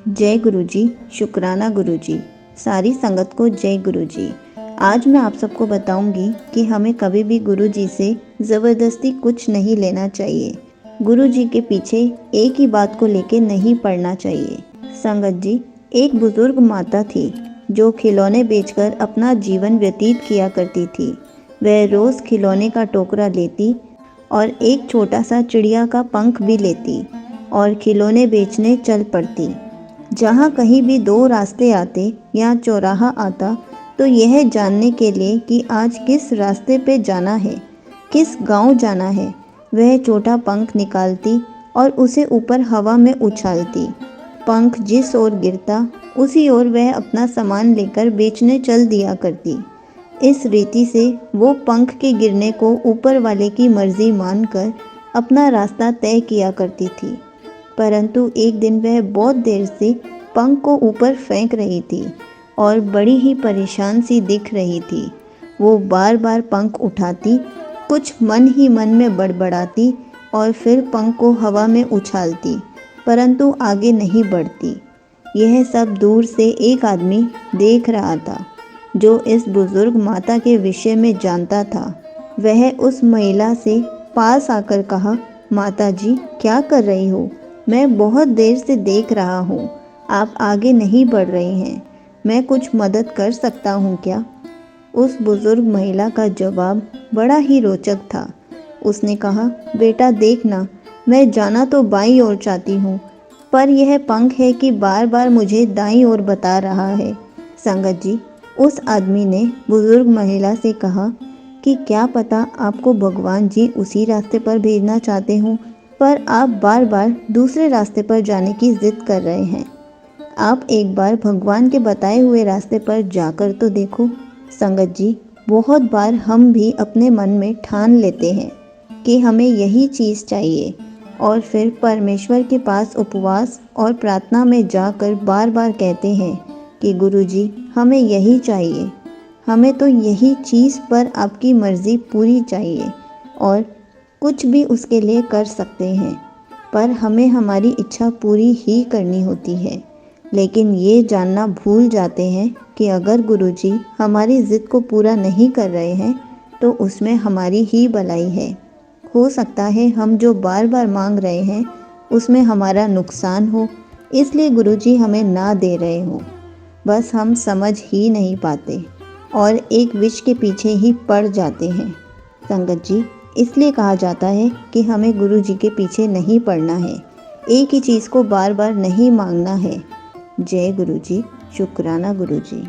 जय गुरु जी, शुक्राना गुरु जी। सारी संगत को जय गुरु जी। आज मैं आप सबको बताऊंगी कि हमें कभी भी गुरु जी से ज़बरदस्ती कुछ नहीं लेना चाहिए। गुरु जी के पीछे एक ही बात को लेके नहीं पड़ना चाहिए। संगत जी, एक बुजुर्ग माता थी जो खिलौने बेचकर अपना जीवन व्यतीत किया करती थी। वह रोज़ खिलौने का टोकरा लेती और एक छोटा सा चिड़िया का पंख भी लेती और खिलौने बेचने चल पड़ती। जहाँ कहीं भी दो रास्ते आते या चौराहा आता तो यह जानने के लिए कि आज किस रास्ते पे जाना है, किस गांव जाना है, वह छोटा पंख निकालती और उसे ऊपर हवा में उछालती। पंख जिस ओर गिरता उसी ओर वह अपना सामान लेकर बेचने चल दिया करती। इस रीति से वो पंख के गिरने को ऊपर वाले की मर्जी मानकर अपना रास्ता तय किया करती थी। परंतु एक दिन वह बहुत देर से पंख को ऊपर फेंक रही थी और बड़ी ही परेशान सी दिख रही थी। वो बार बार पंख उठाती, कुछ मन ही मन में बड़बड़ाती और फिर पंख को हवा में उछालती, परंतु आगे नहीं बढ़ती। यह सब दूर से एक आदमी देख रहा था जो इस बुजुर्ग माता के विषय में जानता था। वह उस महिला से पास आकर कहा, माता जी, क्या कर रही हो? मैं बहुत देर से देख रहा हूँ, आप आगे नहीं बढ़ रही हैं। मैं कुछ मदद कर सकता हूँ क्या? उस बुजुर्ग महिला का जवाब बड़ा ही रोचक था। उसने कहा, बेटा देखना, मैं जाना तो बाईं ओर चाहती हूँ, पर यह पंख है कि बार बार मुझे दाईं ओर बता रहा है। संगत जी, उस आदमी ने बुजुर्ग महिला से कहा कि क्या पता आपको भगवान जी उसी रास्ते पर भेजना चाहते हों, पर आप बार बार दूसरे रास्ते पर जाने की जिद कर रहे हैं। आप एक बार भगवान के बताए हुए रास्ते पर जाकर तो देखो। संगत जी, बहुत बार हम भी अपने मन में ठान लेते हैं कि हमें यही चीज़ चाहिए और फिर परमेश्वर के पास उपवास और प्रार्थना में जाकर बार बार कहते हैं कि गुरु जी, हमें यही चाहिए, हमें तो यही चीज़ पर आपकी मर्ज़ी पूरी चाहिए और कुछ भी उसके लिए कर सकते हैं, पर हमें हमारी इच्छा पूरी ही करनी होती है। लेकिन ये जानना भूल जाते हैं कि अगर गुरुजी हमारी ज़िद को पूरा नहीं कर रहे हैं तो उसमें हमारी ही भलाई है। हो सकता है हम जो बार बार मांग रहे हैं उसमें हमारा नुकसान हो, इसलिए गुरुजी हमें ना दे रहे हो। बस हम समझ ही नहीं पाते और एक विष के पीछे ही पड़ जाते हैं। संगत जी, इसलिए कहा जाता है कि हमें गुरु जी के पीछे नहीं पड़ना है, एक ही चीज़ को बार बार नहीं मांगना है। जय गुरु जी, शुक्राना गुरु जी।